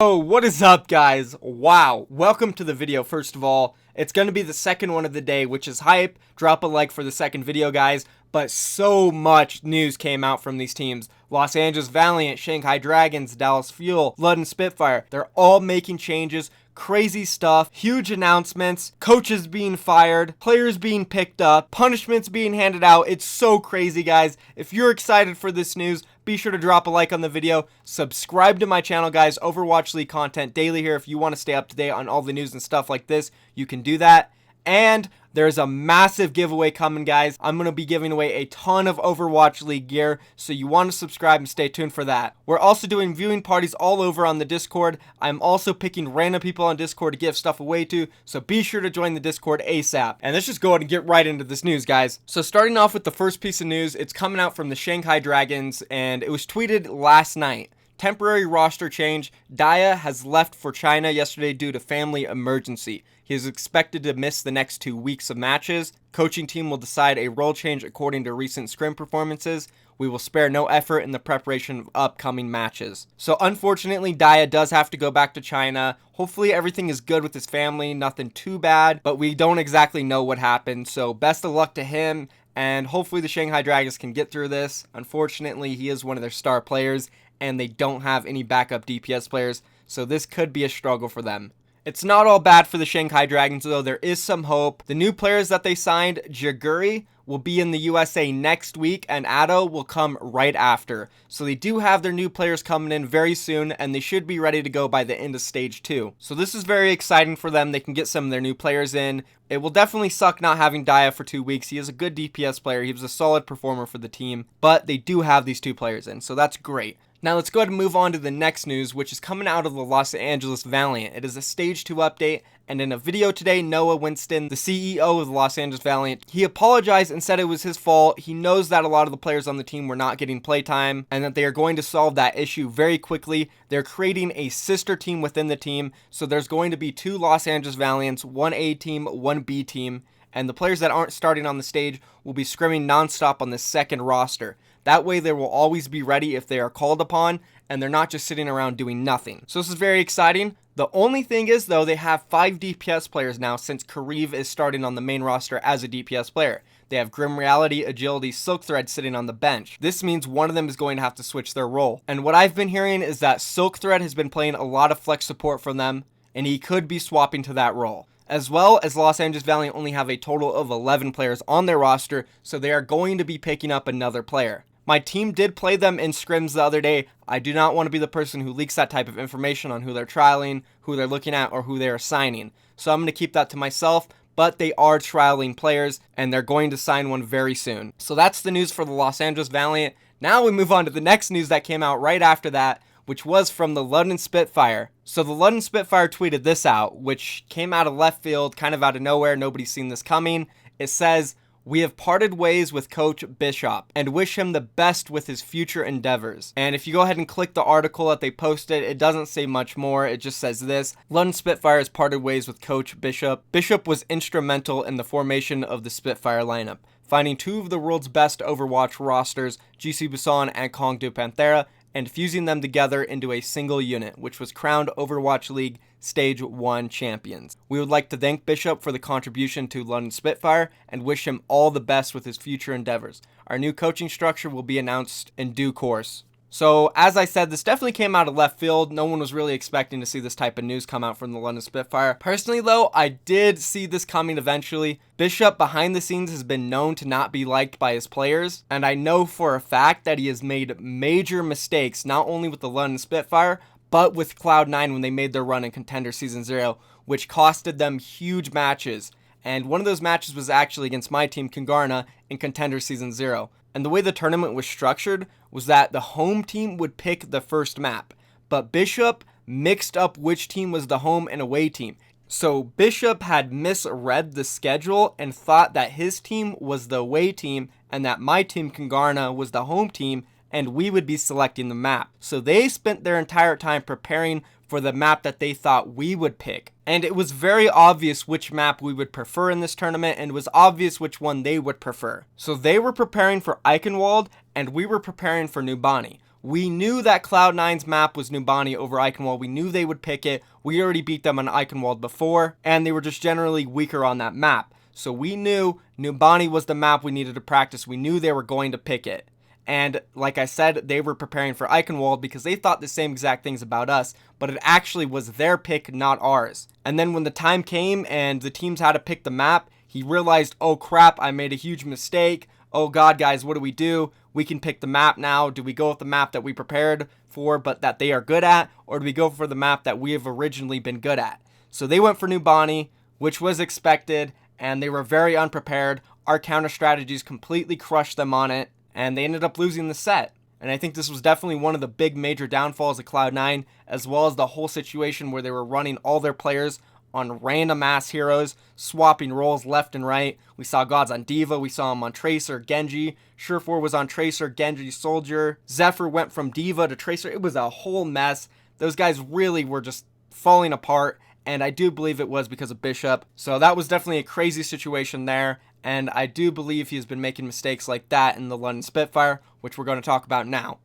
Oh, what is up, guys? Wow, welcome to the video. First of all, it's going to be the second one of the day, which is hype. Drop a like for the second video, guys. But so much news came out from these teams. Los Angeles Valiant, Shanghai Dragons, Dallas Fuel, London Spitfire. They're all making changes. Crazy stuff, huge announcements, coaches being fired, players being picked up, punishments being handed out. It's so crazy, guys. If you're excited for this news, be sure to drop a like on the video. Subscribe to my channel, guys. Overwatch League content daily here. If you want to stay up to date on all the news and stuff like this, you can do that. And there's a massive giveaway coming, guys. I'm going to be giving away a ton of Overwatch League gear, so you want to subscribe and stay tuned for that. We're also doing viewing parties all over on the Discord. I'm also picking random people on Discord to give stuff away to, so be sure to join the Discord ASAP. And let's just go ahead and get right into this news, guys. So starting off with the first piece of news, it's coming out from the Shanghai Dragons, and it was tweeted last night. Temporary roster change. Daya has left for China yesterday due to family emergency. He is expected to miss the next 2 weeks of matches. Coaching team will decide a role change according to recent scrim performances. We will spare no effort in the preparation of upcoming matches. So unfortunately, Daya does have to go back to China. Hopefully everything is good with his family, nothing too bad, but we don't exactly know what happened. So best of luck to him, and hopefully the Shanghai Dragons can get through this. Unfortunately, he is one of their star players, and they don't have any backup DPS players, so this could be a struggle for them. It's not all bad for the Shanghai Dragons, though. There is some hope. The new players that they signed, Jaguri, will be in the USA next week, and Addo will come right after. So they do have their new players coming in very soon, and they should be ready to go by the end of Stage 2. So this is very exciting for them. They can get some of their new players in. It will definitely suck not having Daya for 2 weeks. He is a good DPS player. He was a solid performer for the team, but they do have these two players in, so that's great. Now let's go ahead and move on to the next news, which is coming out of the Los Angeles Valiant. It is a Stage 2 update, and in a video today, Noah Winston, the CEO of the Los Angeles Valiant, he apologized and said it was his fault. He knows that a lot of the players on the team were not getting playtime, and that they are going to solve that issue very quickly. They're creating a sister team within the team, so there's going to be 2 Los Angeles Valiants, 1 A team, 1 B team, and the players that aren't starting on the stage will be scrimming nonstop on the second roster. That way they will always be ready if they are called upon, and they're not just sitting around doing nothing. So this is very exciting. The only thing is, though, they have 5 DPS players now since Kareev is starting on the main roster as a DPS player. They have Grim Reality, Agility, Silk Thread sitting on the bench. This means one of them is going to have to switch their role. And what I've been hearing is that Silk Thread has been playing a lot of flex support from them, and he could be swapping to that role. As well as Los Angeles Valiant only have a total of 11 players on their roster, so they are going to be picking up another player. My team did play them in scrims the other day. I do not want to be the person who leaks that type of information on who they're trialing, who they're looking at, or who they are signing. So I'm going to keep that to myself, but they are trialing players, and they're going to sign one very soon. So that's the news for the Los Angeles Valiant. Now we move on to the next news that came out right after that, which was from the London Spitfire. So the London Spitfire tweeted this out, which came out of left field, kind of out of nowhere. Nobody's seen this coming. It says, "We have parted ways with Coach Bishop and wish him the best with his future endeavors." And if you go ahead and click the article that they posted, it doesn't say much more. It just says this: London Spitfire has parted ways with Coach Bishop. Bishop was instrumental in the formation of the Spitfire lineup, finding 2 of the world's best Overwatch rosters, GC Busan and Kong du Panthera, and fusing them together into a single unit, which was crowned Overwatch League Stage 1 champions. We would like to thank Bishop for the contribution to London Spitfire and wish him all the best with his future endeavors. Our new coaching structure will be announced in due course. So, as I said, this definitely came out of left field. No one was really expecting to see this type of news come out from the London Spitfire. Personally, though, I did see this coming eventually. Bishop, behind the scenes, has been known to not be liked by his players, and I know for a fact that he has made major mistakes, not only with the London Spitfire, but with Cloud9 when they made their run in Contender Season 0, which costed them huge matches. And one of those matches was actually against my team, KINGmykL, in Contender Season 0. And the way the tournament was structured was that the home team would pick the first map, but Bishop mixed up which team was the home and away team. So Bishop had misread the schedule and thought that his team was the away team and that my team, KINGmykL, was the home team, and we would be selecting the map. So they spent their entire time preparing for the map that they thought we would pick. And it was very obvious which map we would prefer in this tournament, and it was obvious which one they would prefer. So they were preparing for Eichenwald, and we were preparing for Nubani. We knew that Cloud9's map was Numbani over Eichenwald. We knew they would pick it. We already beat them on Eichenwald before, and they were just generally weaker on that map. So we knew Numbani was the map we needed to practice. We knew they were going to pick it. And like I said, they were preparing for Eichenwald because they thought the same exact things about us, but it actually was their pick, not ours. And then when the time came and the teams had to pick the map, he realized, oh crap, I made a huge mistake. Oh god, guys, what do we do? We can pick the map now. Do we go with the map that we prepared for but that they are good at, or do we go for the map that we have originally been good at? So they went for Numbani, which was expected, and they were very unprepared. Our counter strategies completely crushed them on it, and they ended up losing the set. And I think this was definitely one of the big major downfalls of Cloud9, as well as the whole situation where they were running all their players on random ass heroes, swapping roles left and right. We saw Gods on D.Va, we saw him on Tracer, Genji. Surefour was on Tracer, Genji, Soldier. Zephyr went from D.Va to Tracer. It was a whole mess. Those guys really were just falling apart, and I do believe it was because of Bishop. So that was definitely a crazy situation there, and I do believe he has been making mistakes like that in the London Spitfire, which we're going to talk about now.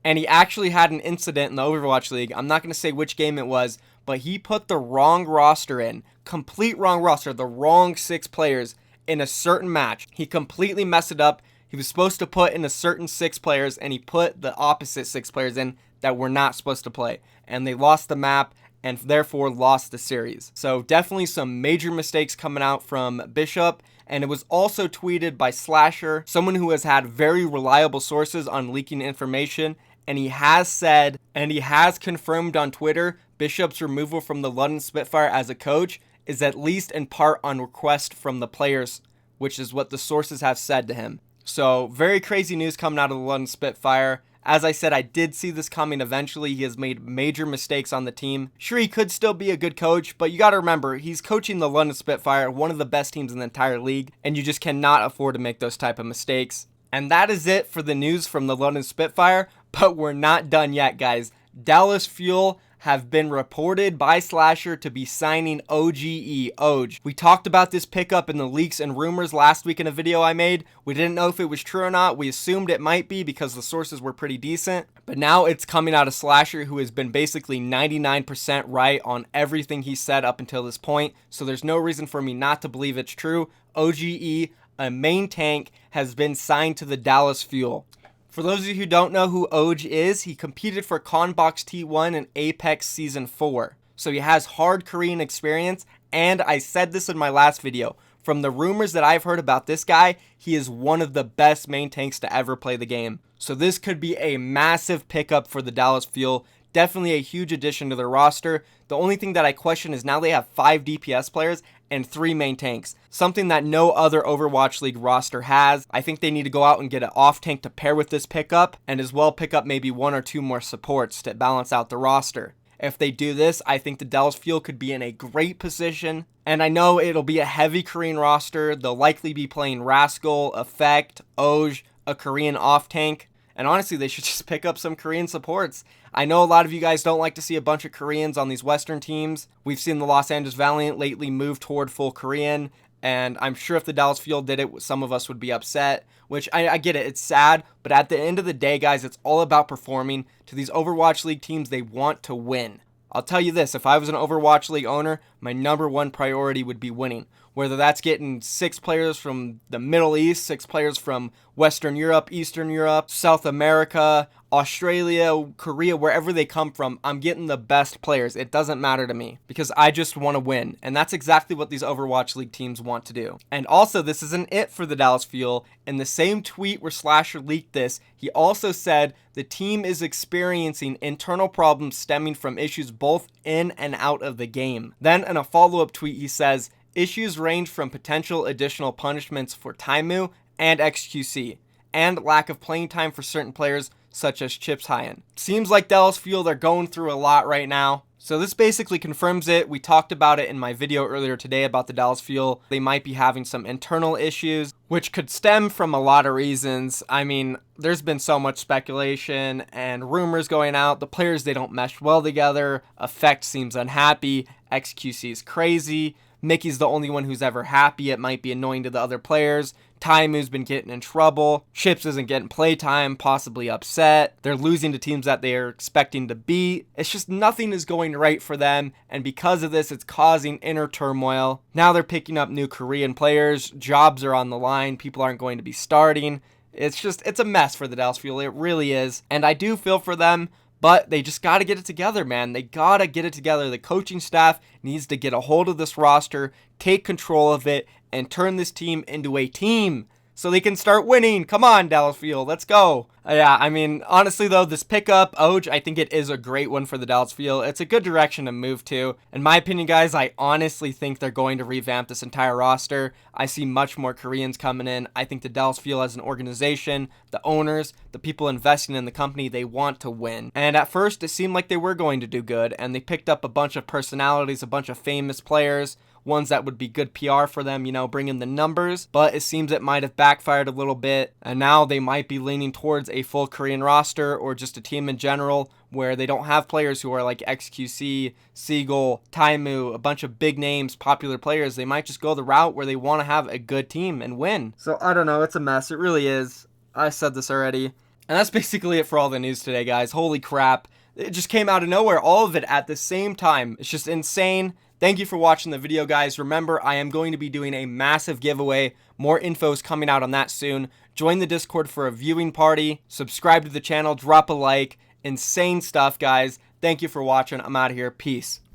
And he actually had an incident in the Overwatch League. I'm not going to say which game it was, but he put the wrong roster in. Complete wrong roster. The wrong 6 players in a certain match. He completely messed it up. He was supposed to put in a certain 6 players, and he put the opposite 6 players in that were not supposed to play. And they lost the map, and therefore lost the series. So definitely some major mistakes coming out from Bishop. And it was also tweeted by Slasher, someone who has had very reliable sources on leaking information. And he has said, and he has confirmed on Twitter, Bishop's removal from the London Spitfire as a coach is at least in part on request from the players, which is what the sources have said to him. So very crazy news coming out of the London Spitfire. As I said, I did see this coming eventually. He has made major mistakes on the team. Sure, he could still be a good coach, but you got to remember, he's coaching the London Spitfire, one of the best teams in the entire league, and you just cannot afford to make those type of mistakes. And that is it for the news from the London Spitfire, but we're not done yet, guys. Dallas Fuel have been reported by Slasher to be signing OGE. We talked about this pickup in the leaks and rumors last week in a video I made. We didn't know if it was true or not. We assumed it might be because the sources were pretty decent. But now it's coming out of Slasher, who has been basically 99% right on everything he said up until this point. So there's no reason for me not to believe it's true. OGE, a main tank, has been signed to the Dallas Fuel. For those of you who don't know who Oj is, he competed for Conbox T1 in Apex Season 4. So he has hard Korean experience, and I said this in my last video. From the rumors that I've heard about this guy, he is one of the best main tanks to ever play the game. So this could be a massive pickup for the Dallas Fuel. Definitely a huge addition to their roster. The only thing that I question is now they have 5 DPS players and 3 main tanks. Something that no other Overwatch League roster has. I think they need to go out and get an off tank to pair with this pickup, and as well pick up maybe 1 or 2 more supports to balance out the roster. If they do this, I think the Dallas Fuel could be in a great position. And I know it'll be a heavy Korean roster. They'll likely be playing Rascal, Effect, Oj, a Korean off tank. And honestly, they should just pick up some Korean supports. I know a lot of you guys don't like to see a bunch of Koreans on these Western teams. We've seen the Los Angeles Valiant lately move toward full Korean. And I'm sure if the Dallas Fuel did it, some of us would be upset. Which, I get it, it's sad. But at the end of the day, guys, it's all about performing. To these Overwatch League teams, they want to win. I'll tell you this, if I was an Overwatch League owner, my #1 priority would be winning. Whether that's getting 6 players from the Middle East, 6 players from Western Europe, Eastern Europe, South America, Australia, Korea, wherever they come from, I'm getting the best players. It doesn't matter to me because I just want to win. And that's exactly what these Overwatch League teams want to do. And also, this isn't it for the Dallas Fuel. In the same tweet where Slasher leaked this, he also said the team is experiencing internal problems stemming from issues both in and out of the game. Then in a follow-up tweet, he says, issues range from potential additional punishments for Taimu and XQC, and lack of playing time for certain players such as Chips Hyen. Seems like Dallas Fuel, they're going through a lot right now. So this basically confirms it. We talked about it in my video earlier today about the Dallas Fuel. They might be having some internal issues, which could stem from a lot of reasons. I mean, there's been so much speculation and rumors going out. The players, they don't mesh well together. Effect seems unhappy. XQC is crazy. Mickey's the only one who's ever happy. It might be annoying to the other players. Taimu's been getting in trouble. Chips isn't getting playtime, possibly upset. They're losing to teams that they are expecting to beat. It's just nothing is going right for them, and because of this, it's causing inner turmoil. Now they're picking up new Korean players. Jobs are on the line. People aren't going to be starting. It's a mess for the Dallas Fuel. It really is, and I do feel for them. But they just got to get it together, man. They got to get it together. The coaching staff needs to get a hold of this roster, take control of it, and turn this team into a team so they can start winning. Come on, Dallas Fuel. Let's go. Yeah, I mean, honestly, though, this pickup, Oj, I think it is a great one for the Dallas Fuel. It's a good direction to move to. In my opinion, guys, I honestly think they're going to revamp this entire roster. I see much more Koreans coming in. I think the Dallas Fuel as an organization, the owners, the people investing in the company, they want to win. And at first, it seemed like they were going to do good, and they picked up a bunch of personalities, a bunch of famous players, ones that would be good PR for them, you know, bring in the numbers, but it seems it might have backfired a little bit, and now they might be leaning towards a full Korean roster or just a team in general where they don't have players who are like XQC, Siegel, Taimu, a bunch of big names, popular players. They might just go the route where they want to have a good team and win. So I don't know, it's a mess. It really is. I said this already. And that's basically it for all the news today, guys. Holy crap. It just came out of nowhere, all of it at the same time. It's just insane. Thank you for watching the video, guys. Remember, I am going to be doing a massive giveaway. More info is coming out on that soon. Join the Discord for a viewing party. Subscribe to the channel. Drop a like. Insane stuff, guys. Thank you for watching. I'm out of here. Peace.